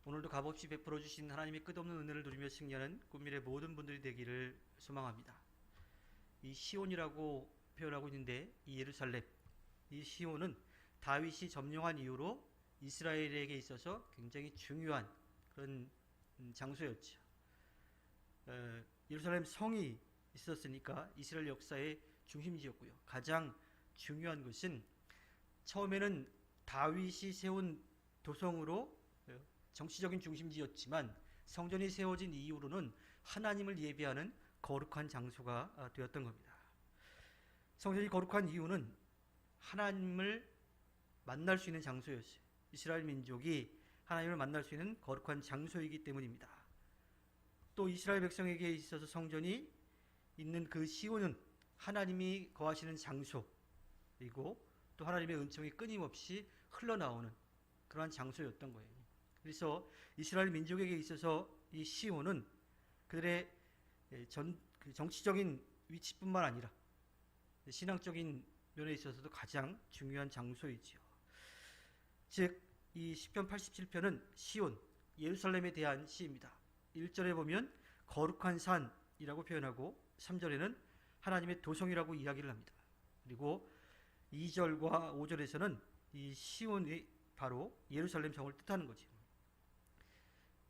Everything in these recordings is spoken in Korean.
오늘도 값없이 베풀어 주신 하나님의 끝없는 은혜를 누리며 승리하는 꿈밀의 모든 분들이 되기를 소망합니다. 이 시온이라고 표현하고 있는데 이 예루살렘, 이 시온은 다윗이 점령한 이후로 이스라엘에게 있어서 굉장히 중요한 그런 장소였죠. 예루살렘 성이 있었으니까 이스라엘 역사의 중심지였고요. 가장 중요한 것은 처음에는 다윗이 세운 도성으로 정치적인 중심지였지만 성전이 세워진 이후로는 하나님을 예배하는 거룩한 장소가 되었던 겁니다. 성전이 거룩한 이유는 하나님을 만날 수 있는 장소였어요. 이스라엘 민족이 하나님을 만날 수 있는 거룩한 장소이기 때문입니다. 또 이스라엘 백성에게 있어서 성전이 있는 그 시온은 하나님이 거하시는 장소이고 또 하나님의 은총이 끊임없이 흘러나오는 그러한 장소였던 거예요. 그래서 이스라엘 민족에게 있어서 이 시온은 그들의 정치적인 위치뿐만 아니라 신앙적인 면에 있어서도 가장 중요한 장소이지요. 즉, 이 시편 87편은 시온, 예루살렘에 대한 시입니다. 1절에 보면 거룩한 산이라고 표현하고 3절에는 하나님의 도성이라고 이야기를 합니다. 그리고 2절과 5절에서는 이 시온이 바로 예루살렘 성을 뜻하는 거죠.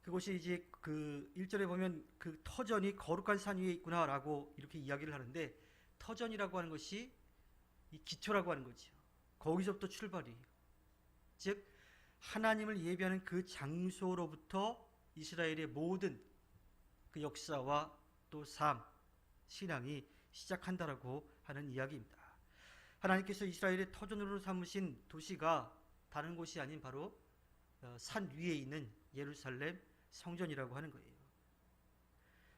그것이 이제 그 1절에 보면 그 터전이 거룩한 산 위에 있구나라고 이렇게 이야기를 하는데, 터전이라고 하는 것이 이 기초라고 하는 거죠. 거기서부터 출발이에요. 즉 하나님을 예배하는 그 장소로부터 이스라엘의 모든 그 역사와 또 삶, 신앙이 시작한다라고 하는 이야기입니다. 하나님께서 이스라엘의 터전으로 삼으신 도시가 다른 곳이 아닌 바로 산 위에 있는 예루살렘 성전이라고 하는 거예요.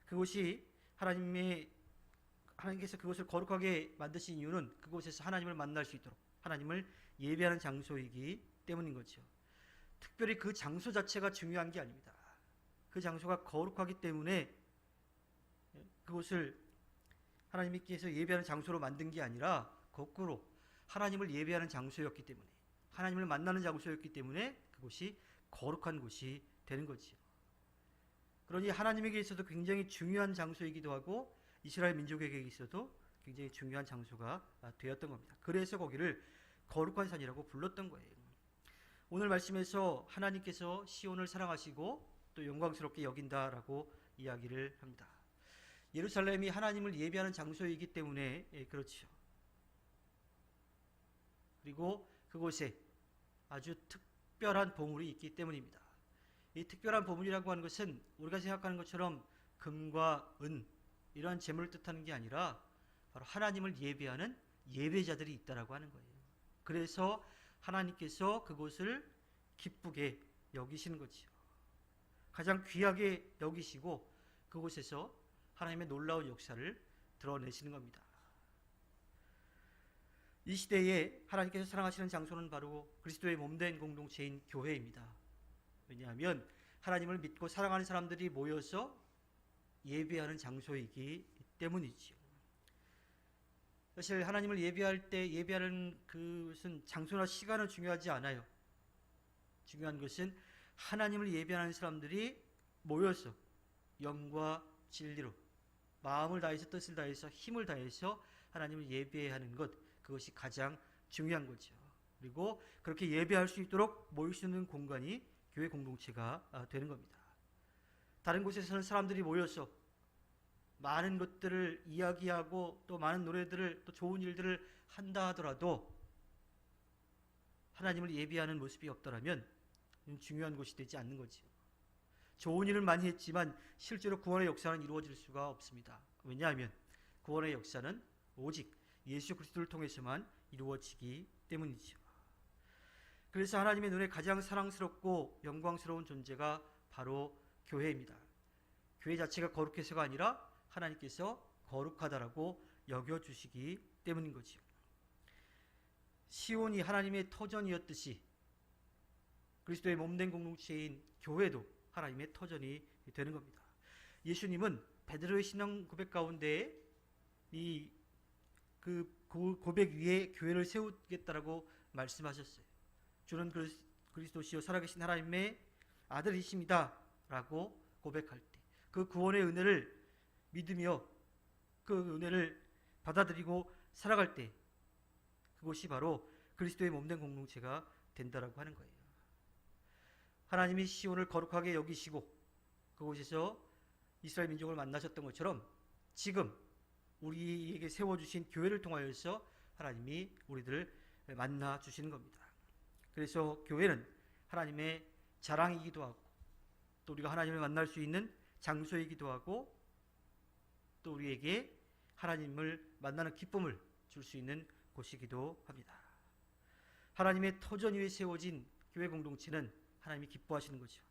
그곳이 하나님께서 그것을 거룩하게 만드신 이유는 그곳에서 하나님을 만날 수 있도록 하나님을 예배하는 장소이기 때문인 거죠. 특별히 그 장소 자체가 중요한 게 아닙니다. 그 장소가 거룩하기 때문에 그곳을 하나님께서 예배하는 장소로 만든 게 아니라 거꾸로 하나님을 예배하는 장소였기 때문에, 하나님을 만나는 장소였기 때문에 그곳이 거룩한 곳이 되는 거지요. 그러니 하나님에게 있어도 굉장히 중요한 장소이기도 하고 이스라엘 민족에게 있어도 굉장히 중요한 장소가 되었던 겁니다. 그래서 거기를 거룩한 산이라고 불렀던 거예요. 오늘 말씀에서 하나님께서 시온을 사랑하시고 또 영광스럽게 여긴다라고 이야기를 합니다. 예루살렘이 하나님을 예배하는 장소이기 때문에 그렇죠. 그리고 그곳에 아주 특별한 보물이 있기 때문입니다. 이 특별한 보물이라고 하는 것은 우리가 생각하는 것처럼 금과 은 이러한 재물을 뜻하는 게 아니라 바로 하나님을 예배하는 예배자들이 있다라고 하는 거예요. 그래서 하나님께서 그곳을 기쁘게 여기시는 거지요. 가장 귀하게 여기시고 그곳에서 하나님의 놀라운 역사를 드러내시는 겁니다. 이 시대에 하나님께서 사랑하시는 장소는 바로 그리스도의 몸된 공동체인 교회입니다. 왜냐하면 하나님을 믿고 사랑하는 사람들이 모여서 예배하는 장소이기 때문이지요. 사실 하나님을 예배할 때 예배하는 그것은 장소나 시간은 중요하지 않아요. 중요한 것은 하나님을 예배하는 사람들이 모여서 영과 진리로 마음을 다해서 뜻을 다해서 힘을 다해서 하나님을 예배하는 것, 그것이 가장 중요한 거죠. 그리고 그렇게 예배할 수 있도록 모일 수 있는 공간이 교회 공동체가 되는 겁니다. 다른 곳에서는 사람들이 모여서 많은 것들을 이야기하고 또 많은 노래들을 또 좋은 일들을 한다 하더라도 하나님을 예배하는 모습이 없더라면 중요한 곳이 되지 않는 거죠. 좋은 일을 많이 했지만 실제로 구원의 역사는 이루어질 수가 없습니다. 왜냐하면 구원의 역사는 오직 예수 그리스도를 통해서만 이루어지기 때문이죠. 그래서 하나님의 눈에 가장 사랑스럽고 영광스러운 존재가 바로 교회입니다. 교회 자체가 거룩해서가 아니라 하나님께서 거룩하다라고 여겨주시기 때문인 거죠. 시온이 하나님의 터전이었듯이 그리스도의 몸된 공동체인 교회도 하나님의 터전이 되는 겁니다. 예수님은 베드로의 신앙 고백 가운데 그 고백 위에 교회를 세우겠다라고 말씀하셨어요. 주는 그리스도시요 살아계신 하나님의 아들이십니다 라고 고백할 때, 그 구원의 은혜를 믿으며 그 은혜를 받아들이고 살아갈 때, 그것이 바로 그리스도의 몸된 공동체가 된다라고 하는 거예요. 하나님이 시온을 거룩하게 여기시고 그곳에서 이스라엘 민족을 만나셨던 것처럼 지금 우리에게 세워주신 교회를 통하여서 하나님이 우리들을 만나 주시는 겁니다. 그래서 교회는 하나님의 자랑이기도 하고, 또 우리가 하나님을 만날 수 있는 장소이기도 하고, 또 우리에게 하나님을 만나는 기쁨을 줄 수 있는 곳이기도 합니다. 하나님의 터전 위에 세워진 교회 공동체는 하나님이 기뻐하시는 거죠.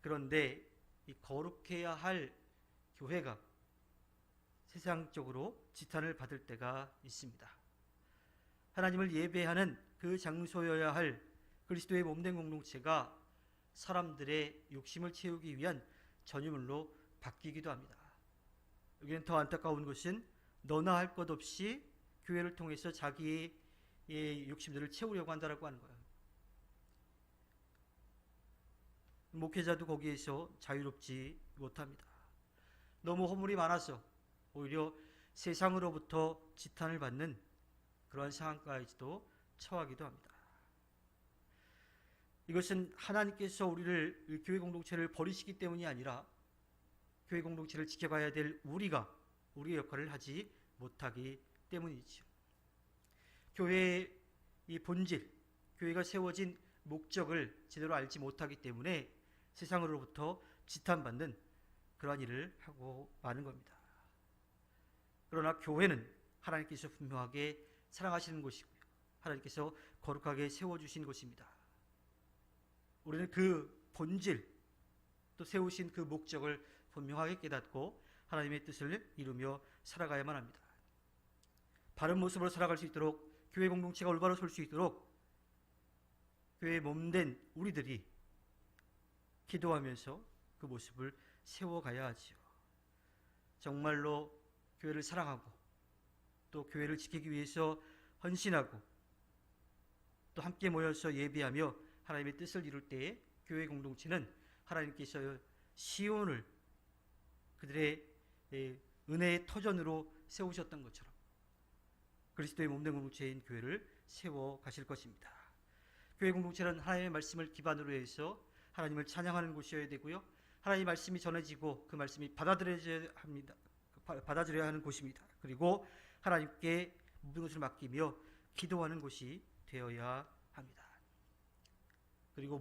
그런데 이 거룩해야 할 교회가 세상적으로 지탄을 받을 때가 있습니다. 하나님을 예배하는 그 장소여야 할 그리스도의 몸된 공동체가 사람들의 욕심을 채우기 위한 전유물로 바뀌기도 합니다. 여기는 더 안타까운 것은 너나 할 것 없이 교회를 통해서 자기의 욕심들을 채우려고 한다고 하는 거예요. 목회자도 거기에서 자유롭지 못합니다. 너무 허물이 많아서 오히려 세상으로부터 지탄을 받는 그러한 상황까지도 처하기도 합니다. 이것은 하나님께서 우리를, 교회 공동체를 버리시기 때문이 아니라 교회 공동체를 지켜가야 될 우리가 우리의 역할을 하지 못하기 때문이죠. 교회의 이 본질, 교회가 세워진 목적을 제대로 알지 못하기 때문에 세상으로부터 지탄받는 그러한 일을 하고 마는 겁니다. 그러나 교회는 하나님께서 분명하게 사랑하시는 곳이고요, 하나님께서 거룩하게 세워주신 곳입니다. 우리는 그 본질, 또 세우신 그 목적을 분명하게 깨닫고 하나님의 뜻을 이루며 살아가야만 합니다. 바른 모습으로 살아갈 수 있도록, 교회 공동체가 올바로 설 수 있도록 교회의 몸된 우리들이 기도하면서 그 모습을 세워가야 하지요. 정말로 교회를 사랑하고 또 교회를 지키기 위해서 헌신하고 또 함께 모여서 예배하며 하나님의 뜻을 이룰 때에 교회 공동체는 하나님께서 시온을 그들의 은혜의 터전으로 세우셨던 것처럼 그리스도의 몸된 공동체인 교회를 세워 가실 것입니다. 교회 공동체는 하나님의 말씀을 기반으로 해서 하나님을 찬양하는 곳이어야 되고요, 하나님의 말씀이 전해지고 그 말씀이 받아들여야 하는 곳입니다. 그리고 하나님께 모든 것을 맡기며 기도하는 곳이 되어야 합니다. 그리고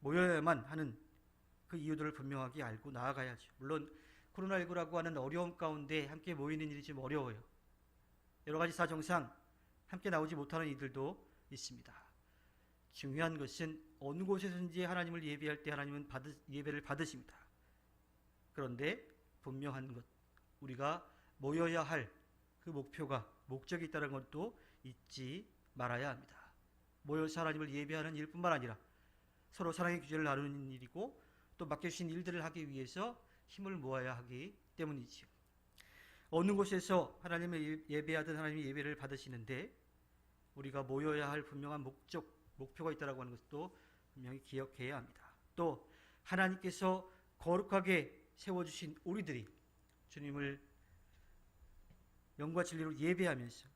모여야만 하는 그 이유들을 분명하게 알고 나아가야죠. 물론 코로나19라고 하는 어려움 가운데 함께 모이는 일이 좀 어려워요. 여러 가지 사정상 함께 나오지 못하는 이들도 있습니다. 중요한 것은 어느 곳에서든지 하나님을 예배할 때 하나님은 예배를 받으십니다. 그런데 분명한 것, 우리가 모여야 할 그 목적이 있다는 것도 잊지 말아야 합니다. 모여서 하나님을 예배하는 일뿐만 아니라 서로 사랑의 규제를 나누는 일이고, 또 맡겨주신 일들을 하기 위해서 힘을 모아야 하기 때문이지요. 어느 곳에서 하나님을 예배하든 하나님의 예배를 받으시는데 우리가 모여야 할 분명한 목표가 있다고 하는 것도 분명히 기억해야 합니다. 또 하나님께서 거룩하게 세워주신 우리들이 주님을 영과 진리로 예배하면서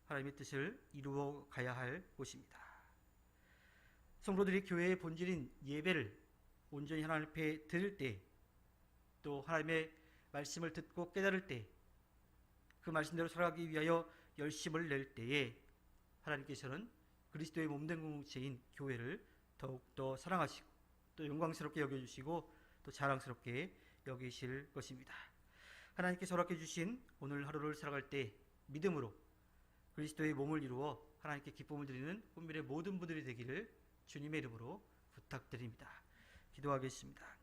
하나님의 뜻을 이루어 가야 할 곳입니다. 성도들이 교회의 본질인 예배를 온전히 하나님 앞에 드릴 때, 또 하나님의 말씀을 듣고 깨달을 때, 그 말씀대로 살아가기 위하여 열심을 낼 때에 하나님께서는 그리스도의 몸된 공동체인 교회를 더욱더 사랑하시고 또 영광스럽게 여겨주시고 또 자랑스럽게 여기실 것입니다. 하나님께서 허락해 주신 오늘 하루를 살아갈 때 믿음으로 그리스도의 몸을 이루어 하나님께 기쁨을 드리는 꿈밀의 모든 분들이 되기를 주님의 이름으로 부탁드립니다. 기도하겠습니다.